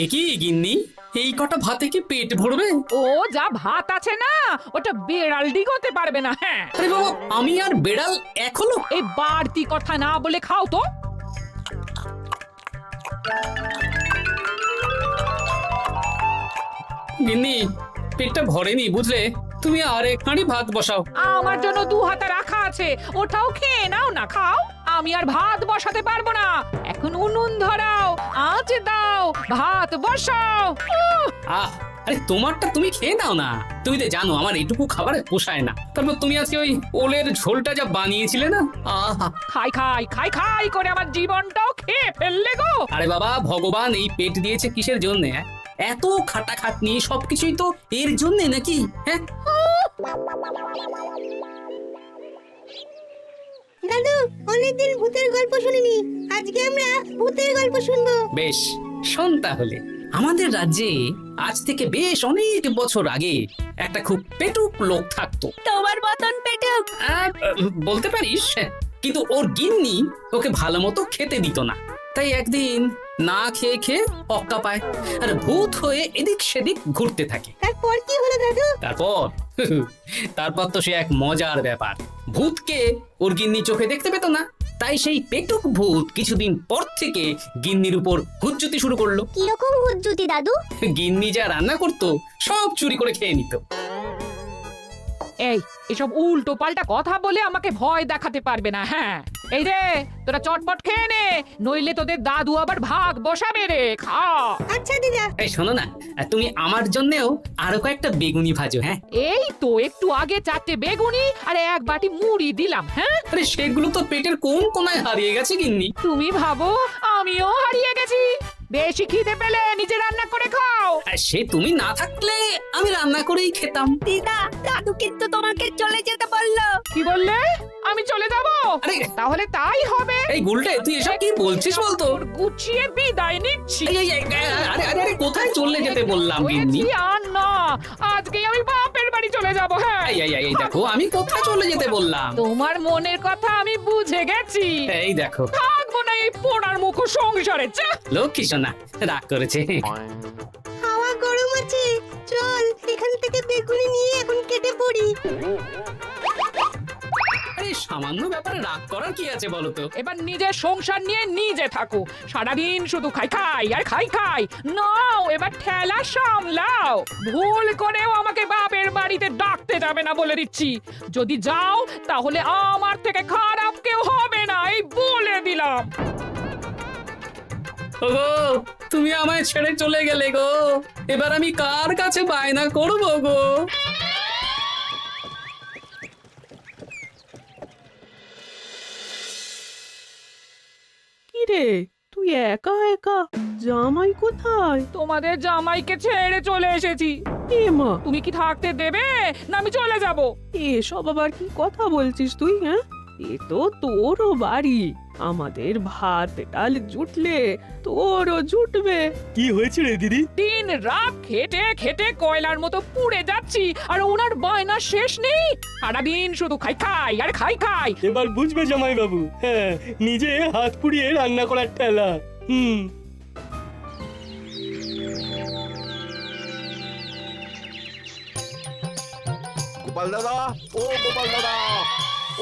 একই গিন্নি, এই কটা ভাতে কি পেট ভরবে? ও যা ভাত আছে না, ওটা বেড়াল ডিগোতে পারবে না। হ্যাঁ, আরে বাবা, আমি আর বেড়াল এক হলো? এই বাড়তি কথা না বলে খাও তো। গিন্নি, পেটটা ভরেনি বুঝলে, তুমি আর এক হাঁড়ি ভাত বসাও। আমার জন্য 2 হাতা রাখা আছে, ওটাও খেয়ে নাও না। খাও, আমি আর ভাত বসাতে পারবো না। এখন উনুন ধরাও, আঁচ দাও, ভাত বসাও। আহ, আরে তোমারটা তুমি খেয়ে নাও না। তুমি তো জানো আমার এইটুকু খাবার পোষায় না। তারপর তুমি আজকে ওই ওলের ঝোলটা যা বানিয়েছিলে না, আহা। খাই খাই খাই খাই করে আমার জীবনটাও খেয়ে ফেললে গো। আরে বাবা, ভগবান এই পেট দিয়েছে কিসের জন্য? এত খাটাখাটনি, সবকিছুই তো এর জন্য নাকি? হ্যাঁ দাদু, অনেকদিন ভূতের গল্প শুনিনি, আজকে আমরা ভূতের গল্প শুনবো। বেশ, শোন তাহলে। আমাদের রাজ্যে আজ থেকে বেশ অনেক বছর আগে একটা খুব পেটুক লোক থাকতো। তোমার মতন পেটুক? বলতে পারিস, কিন্তু ওর গিন্নি ওকে ভালো মতো খেতে দিত না। তাই একদিন না খেয়ে খেয়ে অক্কা পায় আর ভূত হয়ে এদিক সেদিক ঘুরতে থাকে। তারপর কি হলো দাদু? তারপর তো সে এক মজার ব্যাপার। ভূতকে ওর গিন্নি চোখে দেখতে পেত না, তাই সেই পেটুক ভূত কিছুদিন পর থেকে গিন্নির উপর হুজ্জুতি শুরু করলো। কিরকম হুজ্জুতি দাদু? গিন্নি যা রান্না করতো সব চুরি করে খেয়ে নিত। এই এসব উল্টো পাল্টা কথা বলে আমাকে ভয় দেখাতে পারবে না। হ্যাঁ, এই রে, তোরা চটপট খেয়ে নে, নইলে তোদের দাদু আবার ভাগ বসাবে রে। খা। আচ্ছা দিদা। এই শোনো না, তুমি আমার জন্যও আরো কয়েকটা বেগুনি ভাজো। হ্যাঁ, এই তো একটু আগে 4টে বেগুনি আর 1 বাটি মুড়ি দিলাম। হ্যাঁ, আরে সেগুলো তো পেটের কোন কোনায় হারিয়ে গেছে গিন্নি। তুমি ভাবো আমিও হারিয়ে গেছি? বেশি খিদে পেলে নিজে রান্না করে খাও। আর সে তুমি না থাকলে আমি রান্না করেই খেতাম। দিদা, দাদু কিন্তু তোমাকে চলে যেতে বললো। কি বললে? আমি চলে যাব? আরে তাহলে তাই হবে। এই গুলটে, তুই এসব কি বলছিস বলতো? গুছিয়ে বিদায় নিচ্ছি। আরে আরে আরে, কোথায় চলে যেতে বললাম গিন্নি? হয়েছি আর না, আজকে আমি বাপের বাড়ি চলে যাব। হ্যাঁ, এই দেখো, আমি কোথায় চলে যেতে বললাম? তোমার মনের কথা আমি বুঝে গেছি। এই দেখো, থাকবো না এই পোড়ার মুখ সংসারে। যা। লক্ষ্মী সোনা রাগ করেছে। হাওয়া গরম আছে, চল এখান থেকে বেগুনি নিয়ে এখন কেটে পড়ি। আরে সামান্য ব্যাপারে রাগ করার কি আছে বলো তো? এবার নিজের সংসার নিয়ে নিজে থাকো, সারাদিন শুধু খাই খাই আর খাই খাই। নাও এবার ঠেলা সামলাও। ভুল করেও আমাকে বাপের বাড়িতে ডাকতে যাবে না বলে দিচ্ছি। যদি যাও তাহলে আমার থেকে খারাপ কেউ হবে না, এই বলে দিলাম। ওগো, তুমি আমায় ছেড়ে চলে গেলে গো, এবার আমি কার কাছে বায়না করবো গো? কি রে, তুই একা একা? জামাই কোথায়? তোমাদের জামাইকে ছেড়ে চলে এসেছি। এ মা, তুমি কি থাকতে দেবে না আমি চলে যাব? এসব আবার কি কথা বলছিস তুই? হ্যাঁ, এ তো তোরও বাড়ি। আমাদের ভাত ডাল জুটলে তোরও জুটবে। কি হয়েছে রে দিদি? দিন রাত খেটে খেটে কয়লার মতো পুড়ে যাচ্ছি, আর ওনার বায়না শেষ নেই। সারাদিন শুধু খাই খাই আর খাই খাই। এবার বুঝবে জামাই বাবু। হ্যাঁ, নিজে হাত পুড়িয়ে রান্না করার ঠেলা। গোপাল দাদা, ও গোপাল দাদা,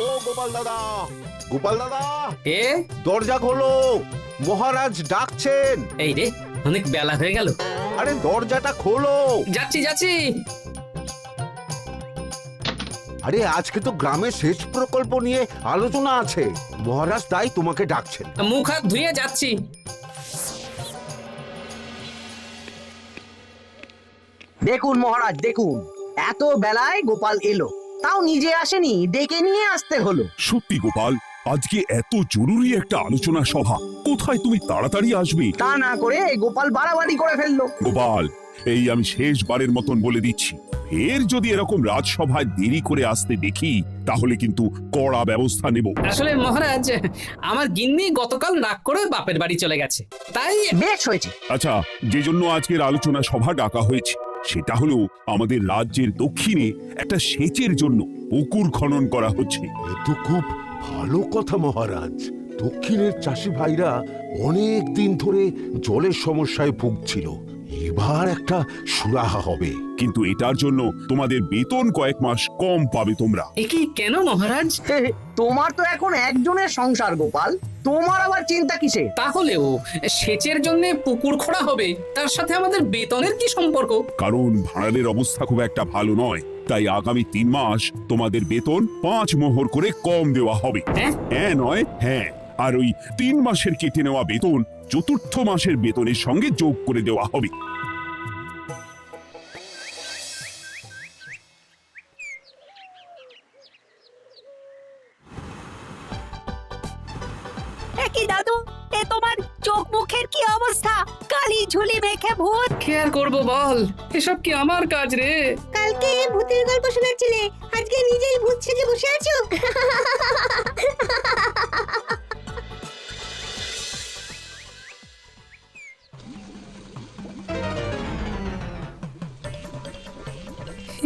ও গোপাল দাদা, গোপাল দাদা, এ দরজা খোলো, মহারাজ ডাকছেন। এই রে, অনেক বেলা হয়ে গেল। আরে দরজাটা খোলো। যাচ্ছি যাচ্ছি। আরে আজকে তো গ্রামে সেচ প্রকল্প নিয়ে আলোচনা আছে, মহারাজ তাই তোমাকে ডাকছেন। মুখ হাত ধুয়ে যাচ্ছি। দেখুন মহারাজ, দেখুন, এত বেলায় গোপাল এলো, তাও নিজে আসেনি, ডেকে নিয়ে আসতে হলো। সত্যি গোপাল, আজকে এত জরুরি একটা আলোচনা সভা, কোথায় তুমি তাড়াতাড়ি আসবে? তা না করে গোপাল বাড়াবাড়ি করে ফেললো। গোপাল, এই আমি শেষবারের মতন বলে দিচ্ছি, ফের যদি এরকম রাজসভায় দেরি করে আসতে দেখি তাহলে কিন্তু কড়া ব্যবস্থা নেব। আসলে মহারাজ, আমার গিন্নি গতকাল রাগ করে বাপের বাড়ি চলে গেছে, তাই। বেশ হয়েছে। আচ্ছা, যে জন্য আজকের আলোচনা সভা ডাকা হয়েছে সেটা হলো আমাদের রাজ্যের দক্ষিণে একটা সেচের জন্য পুকুর খনন করা হচ্ছে। এ তো খুব ভালো কথা মহারাজ। দক্ষিণের চাষি ভাইরা অনেক দিন ধরে জলের সমস্যায় ভুগছিল। এবার একটা সুরাহা হবে। কিন্তু এটার জন্য তোমাদের বেতন কয়েক মাস কম পাবে তোমরা। এ কি কেন মহারাজ? তোমার তো এখন একজনের সংসার গোপাল, তোমার আবার চিন্তা কিসে? তাহলেও সেচের জন্য পুকুর খোঁড়া হবে, তার সাথে আমাদের বেতনের কি সম্পর্ক? কারণ ভাড়ারের অবস্থা খুব একটা ভালো নয়, তাই আগামী 3 মাস তোমাদের বেতন 5 মোহর করে কম দেওয়া হবে। হ্যাঁ? হ্যাঁ নয় হ্যাঁ। আর ওই 3 মাসের কেটে নেওয়া বেতন চতুর্থ মাসের বেতনের সঙ্গে যোগ করে দেওয়া হবে। কি দাদু, এ তোমার চোখ মুখের কি অবস্থা? কালি ঝুলি মেখে ভূত। কি আর করবো বল, এসব কি আমার কাজ রে? কালকে ভূতের গল্প শোনাচ্ছিলে, আজকে নিজেই ভূত সেজে বসে আছো।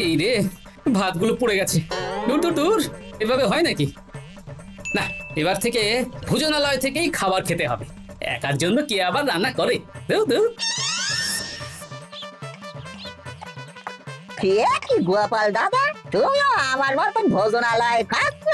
এই রে, ভাতগুলো পড়ে গেছে। দূর দূর দূর, এভাবে হয় নাকি? না, এবার থেকে ভোজনালয় থেকেই খাবার খেতে হবে। একার জন্য কে আবার রান্না করে? দূর দূর। কি গোপাল দাদা, তুমিও আমার মতন ভোজনালয় খাচ্ছ?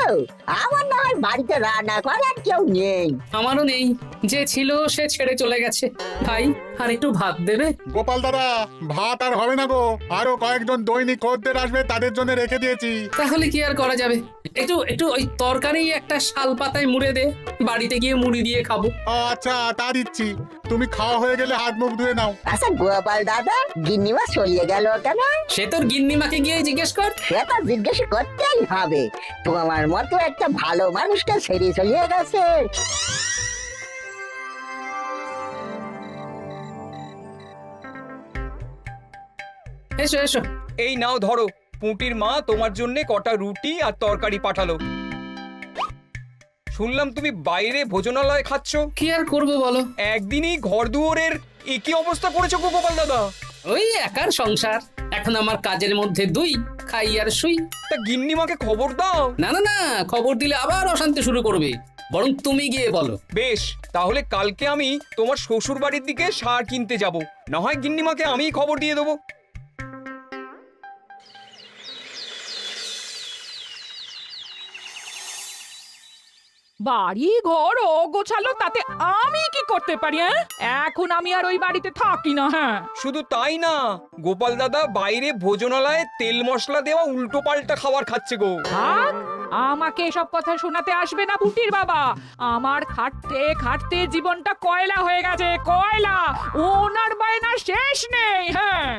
আমার না হয় বাড়িতে রান্না করার কেউ নেই। আমারও নেই, যে ছিল সে ছেড়ে চলে গেছে। ভাই, আর একটু ভাত দেবে? গোপাল দাদা, ভাত আর হবে না গো, আরো কয়েকজন দৈনিক খদ্দের আসবে, তাদের জন্য রেখে দিয়েছি। তাহলে কি আর করা যাবে? একটু একটু ওই তরকারি একটা শাল পাতায় মুড়ে দে, বাড়িতে গিয়ে মুড়ি দিয়ে খাবো। আচ্ছা, তা দিচ্ছি। তুমি খাওয়া হয়ে গেলে হাত মুখ ধুয়ে নাও। আচ্ছা গোপাল দাদা, গিন্নিমা চলিয়ে গেল কেন? সে তোর গিন্নিমাকে গিয়ে জিজ্ঞেস কর। সেটা জিজ্ঞেস করতেই হবে, তোমার মতো একটা ভালো মানুষকে ছেড়ে চলিয়ে গেছে। এসো এসো। এই নাও ধরো, পুঁটির মা তোমার জন্য কটা রুটি আর তরকারি পাঠালো। শুনলাম তুমি বাইরে ভোজনালয় খাচ্ছ। কি আর করবো বলো, একদিনই ঘর দুয়ারের একই অবস্থা করেছো গো গোপাল দাদা। ওই একার সংসার, এখন আমার কাজের মধ্যে দুই, খাই আর শুই। তা গিন্নিমাকে খবর দাও। না না না, খবর দিলে আবার অশান্তি শুরু করবে, বরং তুমি গিয়ে বলো। বেশ, তাহলে কালকে আমি তোমার শ্বশুর বাড়ির দিকে সার কিনতে যাব, না হয় গিন্নিমাকে আমিই খবর দিয়ে দেবো। বাড়ি ঘর অগোছালো, তাতে আমি কি করতে পারি? এখন আমি আর ওই বাড়িতে থাকি না। হ্যাঁ, শুধু তাই না, গোপাল দাদা বাইরে ভোজনালয়ে তেল মশলা দেওয়া উল্টো পাল্টা খাবার খাচ্ছে গো। থাক, আমাকে এসব কথা শোনাতে আসবে না পুটির বাবা। আমার খাটতে খাটতে জীবনটা কয়লা হয়ে গেছে, কয়লা। ওনার বায়না শেষ নেই। হ্যাঁ,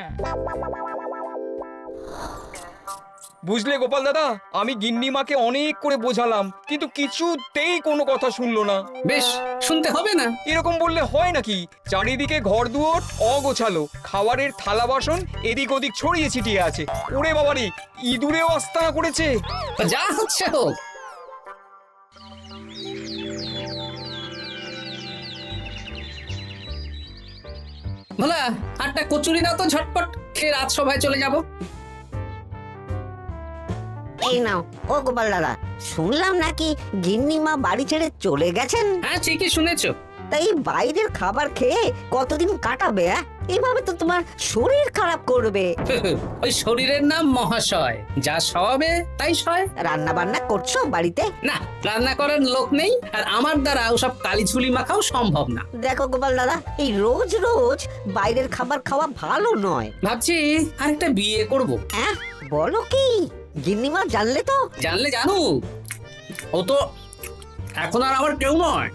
বুঝলে গোপাল দাদা, আমি গিন্নিমাকে অনেক করে বোঝালাম, কিন্তু কিছুতেই কোনো কথা শুনলো না। বেশ, শুনতে হবে না। এরকম বললে হয় নাকি? চারিদিকে ঘর দুয়ার অগোছালো, খাবারের থালা বাসন এদিক ওদিক ছড়িয়ে ছিটিয়ে আছে। ওরে বাবারে, ইঁদুরেও আস্তানা করেছে। যা হচ্ছে হোক। ভোলা, আটটা কচুরি দাও তো, ঝটপট খেয়ে রাজসভায় চলে যাব। এই নাও। ও গোপাল দাদা, শুনলাম নাকি গিন্নিমা বাড়ি ছেড়ে চলে গেছেন? হ্যাঁ, ঠিকই শুনেছো। তাই বাইরের খাবার খেয়ে কতদিন কাটাবে? এইভাবে তো তোমার শরীর খারাপ করবে। ওই শরীরের নাম মহাশয়, যা সবে তাই সয়। রান্না বান্না করছো বাড়িতে? না, রান্না করার লোক নেই, আর আমার দ্বারা ওসব কালিঝুলি মাখাও সম্ভব না। দেখো গোপাল দাদা, এই রোজ রোজ বাইরের খাবার খাওয়া ভালো নয়। ভাবছি আরেকটা বিয়ে করব। হ্যাঁ, বলো কি? গিন্নিমা জানলে তো? জানলে জানুক, ও তো এখন আর আমার কেউ নয়।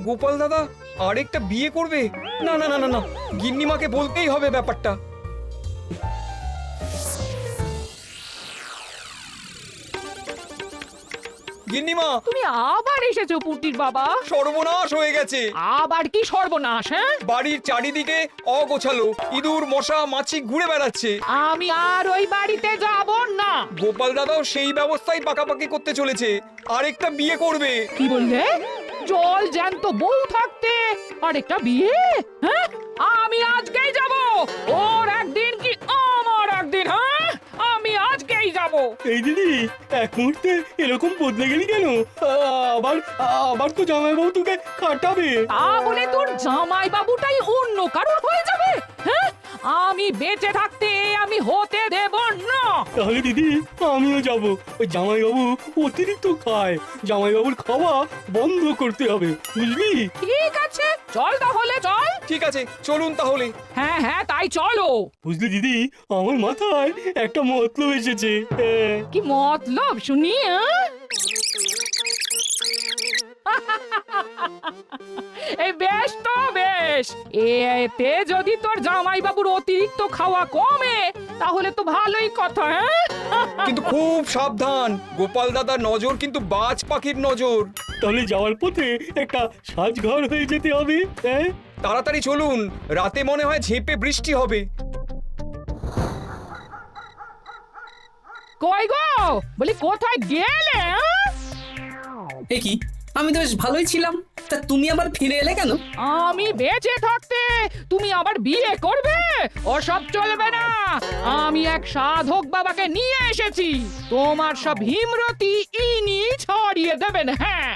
গোপাল দাদা আরেকটা বিয়ে করবে? না না না না না, গিন্নিমাকে বলতেই হবে ব্যাপারটা। গিন্নিমা, তুমি আবার এসেছো পুটির বাবা। সর্বনাশ হয়ে গেছে। আবার কি সর্বনাশ? হ্যাঁ, বাড়ির চারিদিকে অগোছালো, ইঁদুর মশা মাছি ঘুরে বেড়াচ্ছে। আমি আর ওই বাড়িতে যাব না। গোপাল দাদাও সেই ব্যবস্থাই পাকাপাকি করতে চলেছে, আরেকটা বিয়ে করবে। কি বললে? জল জ্যান্ত বউ থাকতে আরেকটা বিয়ে? হ্যাঁ, আমি আজকেই যাব। ওর একদিন কি আমার একদিন? হ্যাঁ, আমি আজকেই যাব। এই দিদি এক মুহূর্তে এরকম বদলে গেলি কেন? আবার আবার তো জামাইবাবু তোকে কাটাবে। তা বলে তোর জামাই বাবুটাই অন্য কারোর হয়ে যাবে? হ্যাঁ, আমি বেঁচে থাকতে আমি হতে দেব না। তাহলে দিদি আমিও যাব। ওই জামাইবাবু অতিরিক্ত খায়, জামাইবাবুর খাওয়া বন্ধ করতে হবে, বুঝলি? ঠিক আছে, চল তাহলে চল। ঠিক আছে, চলুন তাহলে। হ্যাঁ হ্যাঁ, তাই চলো। বুঝলি দিদি, আমার মাথায় একটা মতলব এসেছে। হ্যাঁ। কি মতলব শুনি? এই বেশ তো বেশ, এতে যদি তোর জামাই বাবুর অতিরিক্ত খাওয়া কমে তাহলে তো ভালোই কথা। হ্যাঁ, কিন্তু খুব সাবধান, গোপাল দাদার নজর কিন্তু বাজ পাখির নজর। তাহলে যাওয়ার পথে একটা সাজঘর হয়ে যেতে হবে। হ্যাঁ, তাড়াতাড়ি চলুন, রাতে মনে হয় ঝেঁপে বৃষ্টি হবে। কই গো, বলি কোথায় গেলে? এ কি, আমি তো বেশ ভালোই ছিলাম, তা তুমি আবার ফিরে এলে কেন? আমি বেঁচে থাকতে তুমি আবার বিয়ে করবে? ওসব চলবে না। আমি এক সাধক বাবাকে নিয়ে এসেছি, তোমার সব ভীমরতি ইনি ছড়িয়ে দেবেন। হ্যাঁ,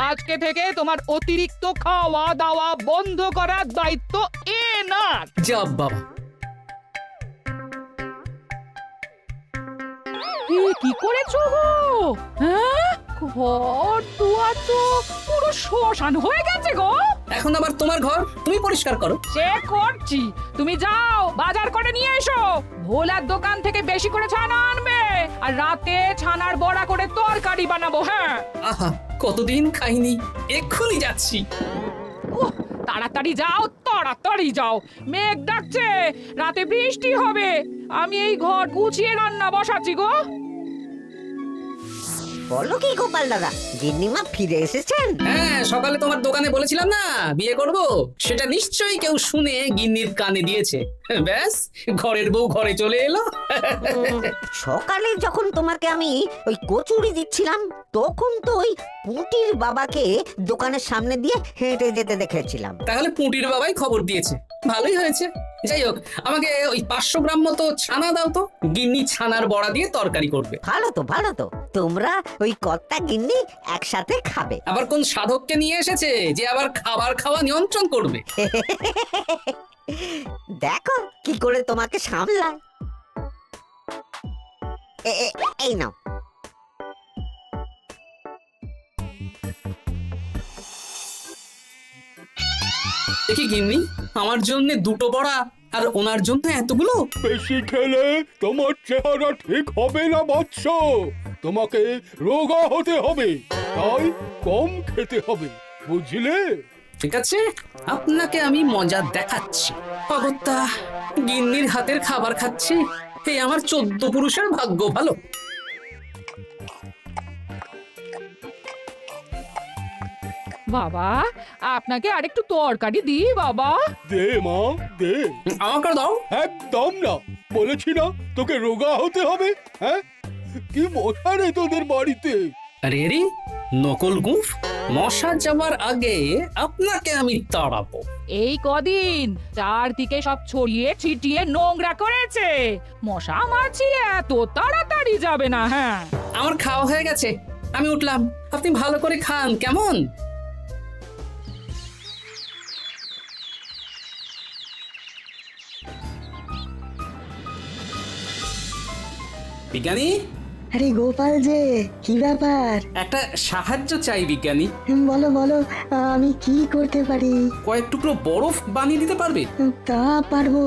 আজকে থেকে তোমার অতিরিক্ত খাওয়া দাওয়া বন্ধ করার দায়িত্ব এনার। যাব বাবা। কি করেছো গো? হ্যাঁ, ঘর দুয়ার তো পুরো শ্মশান হয়ে গেছে গো। এখন আবার তোমার ঘর তুমি পরিষ্কার করো। সে করছি, তুমি যাও বাজার করে নিয়ে এসো। ভোলার দোকান থেকে বেশি করে ছানা আনবে, আর রাতে ছানার বড়া করে তরকারি বানাবো। হ্যাঁ, আহা, কতদিন খাইনি, এক্ষুনি যাচ্ছি। উহ, তাড়াতাড়ি যাও, তাড়াতাড়ি যাও, মেঘ ডাকছে, রাতে বৃষ্টি হবে। আমি এই ঘর গুছিয়ে রান্না বসাচ্ছি গো। বলো কি গোপাল দাদা, গিন্নিমা ফিরে এসেছেন? হ্যাঁ, সকালে তোমার দোকানে বলেছিলাম না বিয়ে করব, সেটা নিশ্চয়ই কেউ শুনে গিন্নির কানে দিয়েছে। ব্যাস, ঘরের বউ ঘরে চলে এলো। সকালে যখন তোমাকে আমি ওই কচুরি দিচ্ছিলাম তখন তো ওই পুটির বাবাকে দোকানের সামনে দিয়ে হেঁটে যেতে দেখেছিলাম। তাহলে পুঁটির বাবাই খবর দিয়েছে, ভালোই হয়েছে। যাই হোক, আমাকে ওই 500 গ্রাম মতো ছানা দাও তো, গিন্নি ছানার বড়া দিয়ে তরকারি করবে। ভালো তো, ভালো তো, তোমরা ওই কর্তা গিন্নি একসাথে খাবে। আবার কোন সাধককে নিয়ে এসেছে যে আবার খাবার খাওয়া নিয়ন্ত্রণ করবে? দেখো কি করে তোমাকে সামলায়। এই নাও। দেখি গিন্নি, আমার জন্য দুটো বড়া আর ওনার জন্য এতগুলো। বেশি খেলে তোমার চেহারা ঠিক হবে না বৎস, তোমাকে রোগা হতে হবে, তাই কম খেতে হবে, বুঝলে? ঠিক আছে, আপনাকে আমি মজা দেখাচ্ছি। অগত্যা গিন্নির হাতের খাবার খাচ্ছি, এই আমার 14 পুরুষের ভাগ্য ভালো। বাবা, আপনাকে আরেকটু তরকারি দিই বাবা? দে মা, দে। আমাকে দাও। একদম না, বলেছি না তোকে রোগা হতে হবে। হ্যাঁ, কি মশা রে তোদের বাড়িতে। আরে রে, নকল গুফ, মশা যাওয়ার আগে আপনাকে আমি তাড়াবো। এই কদিন চারদিকে সব ছড়িয়ে ছিটিয়ে নোংরা করেছে, মশা মাছি এত তাড়াতাড়ি যাবে না। হ্যাঁ, আমার খাওয়া হয়ে গেছে, আমি উঠলাম, আপনি ভালো করে খান কেমন? বিজ্ঞানী, আরে গোপাল যে, কি ব্যাপার? একটা সাহায্য চাই বিজ্ঞানী। বলো বলো, আমি কি করতে পারি? কয়েক টুকরো বরফ বানিয়ে দিতে পারবে? তা পারবো,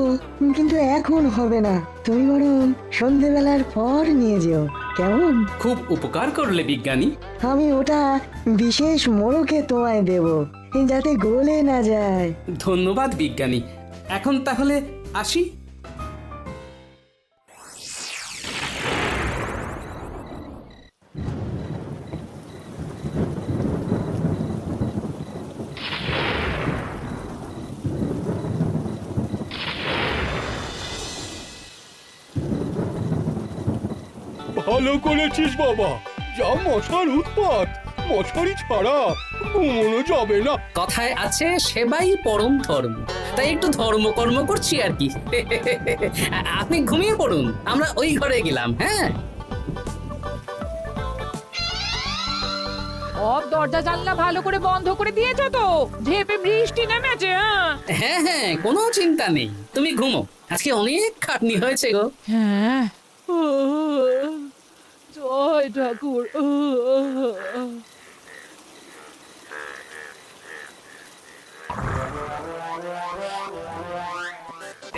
কিন্তু এখন হবে না। তুমি বরং সন্ধেবেলার পর নিয়ে যেও, কেমন? খুব উপকার করলে বিজ্ঞানী। আমি ওটা বিশেষ মোড়কে তোমায় দেব, যাতে গলে না যায়। ধন্যবাদ বিজ্ঞানী, এখন তাহলে আসি। ভালো করেছিস বাবা, যা মশার উৎপাত, মশারি ছাড়া ঘুমোনো যাবে না। কথায় আছে সেবাই পরম ধর্ম, তাই একটু ধর্মকর্ম করছি আর কি। আপনি ঘুমিয়ে পড়ুন, আমরা ওই ঘরে গেলাম। হ্যাঁ। সব দরজা জানলা ভালো করে বন্ধ করে দিয়েছো তো? ঝেপে বৃষ্টি নেমেছে। হ্যাঁ হ্যাঁ, কোনো চিন্তা নেই, তুমি ঘুমো। আজকে অনেক খাটনি হয়েছে গো। হ্যাঁ, জয় ঠাকুর।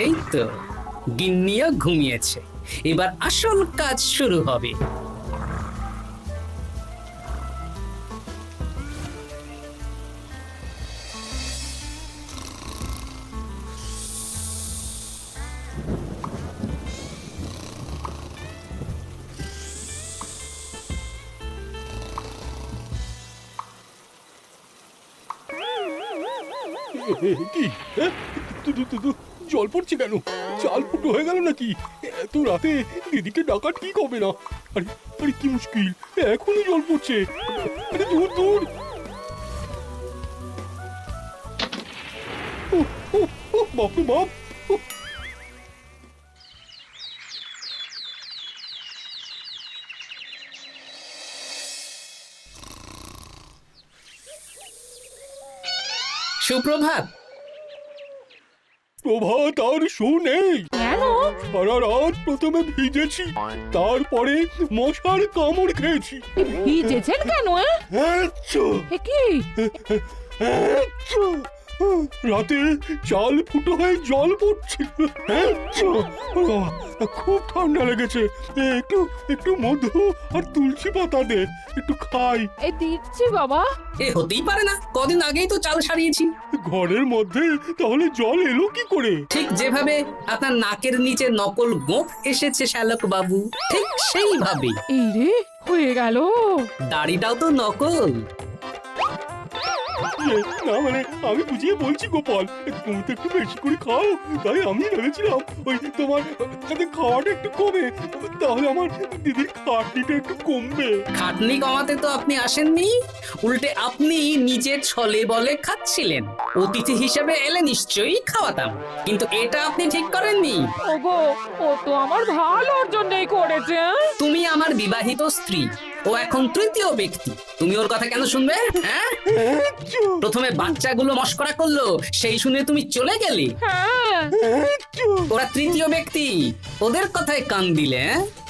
এই তো গিন্নিও ঘুমিয়েছে, এবার আসল কাজ শুরু হবে। কি জল পড়ছে কেন? চাল ফুটো হয়ে গেল নাকি? এত রাতে দিদিকে ডাকা ঠিক হবে না। আরে আরে কি মুশকিল, এখনই জল পড়ছে। আরে দূর দূর। বাপরে বাপ। সুপ্রভাত। প্রভাত আর শু নেই। কেন? সারা রাত প্রথমে ভিজেছি, তারপরে মশার কামড় খেয়েছি। ভিজেছেন কেন? আচ্ছা, কি আচ্ছা। রাতে চাল ফুটো হয়ে জল পড়ছে। আচ্ছা, খুব ঠান্ডা লেগেছে। একটু একটু মধু আর তুলসী পাতা দে, একটু খাই। এই দিচ্ছি বাবা। এ হতেই পারে না, কদিন আগেই তো চাল সারিয়েছি। ঘরের মধ্যে তাহলে জল এলো কি করে? ঠিক যেভাবে আপনার নাকের নিচে নকল গোঁফ এসেছে শ্যালক বাবু, ঠিক সেইভাবেই। এই রে, হয়ে গেল। দাড়িটাও তো নকল। না মানে আমি বুঝিয়ে বলছি গোপাল, তুমি তো একটু বেশি করে খাও, তাই আমি ভেবেছিলাম ওই তোমার সাথে খাওয়াটা একটু কমে, তাহলে আমার দিদির খাটনিটা একটু কমবে। খাটনি কমাতে তো আপনি আসেননি, উল্টে আপনি নিজে ছলে বলে খাচ্ছিলেন। অতিথি হিসেবে এলে নিশ্চয়ই খাওয়াতাম, কিন্তু এটা আপনি ঠিক করেননি। ওগো, ও তো আমার ভালোর জন্যই করেছে। তুমি আমার বিবাহিত স্ত্রী, ও এখন তৃতীয় ব্যক্তি, তুমি ওর কথা কেন শুনবে? হ্যাঁ, প্রথমে বাচ্চাগুলো মস্করা করলো, সেই শুনে তুমি চলে গেলে। হ্যাঁ, ওরা তৃতীয় ব্যক্তি, ওদের কথায় কান দিলে।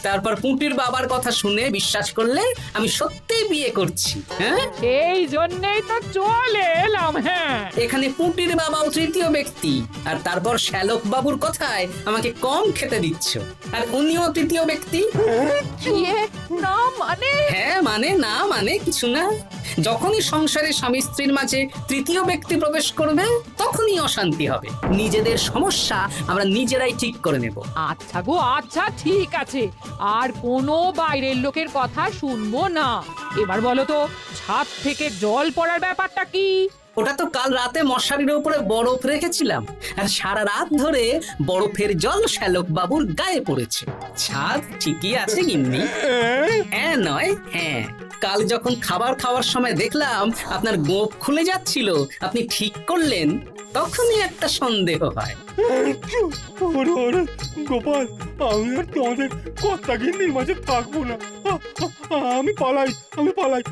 তারপর পুঁটির বাবার কথা শুনে বিশ্বাস করলে আমি সত্যিই বিয়ে করছি। হ্যাঁ, এই জন্যই তো চলে এলাম। হ্যাঁ, এখানে পুঁটির বাবাও তৃতীয় ব্যক্তি, আর তারপর শ্যালক বাবুর কথায় আমাকে কম খেতে দিচ্ছ, আর উনিও তৃতীয় ব্যক্তি। ইয়ে, না মানে? হ্যাঁ মানে না মানে কিছু না। যখনই সংসারে স্বামী স্ত্রীর মাঝে তৃতীয় ব্যক্তি প্রবেশ করবে, তখনই অশান্তি হবে। নিজেদের সমস্যা আমরা নিজেরাই ঠিক করে নেব। আচ্ছা গো, আচ্ছা ঠিক আছে, আর কোনো বাইরের লোকের কথা শুনবো না। এবার বলো তো, ছাদ থেকে জল পড়ার ব্যাপারটা কি? ওটা তো কাল রাতে মশারির উপরে বরফ রেখেছিলাম, আর সারা রাত ধরে বরফের জল শ্যালক বাবুর গায়ে পড়েছে। ছাদ ঠিকই আছে গিন্নি। হ্যাঁ নয় হ্যাঁ, কাল যখন খাবার খাওয়ার সময় দেখলাম আপনার গোঁফ খুলে যাচ্ছিল, আপনি ঠিক করলেন, তখনই একটা সন্দেহ হয়। ওরে ওরে গোপাল, আমি আর তোমাদের কর্তা গিন্নির মাঝে থাকবো না। আমি পালাই, আমি পালাই।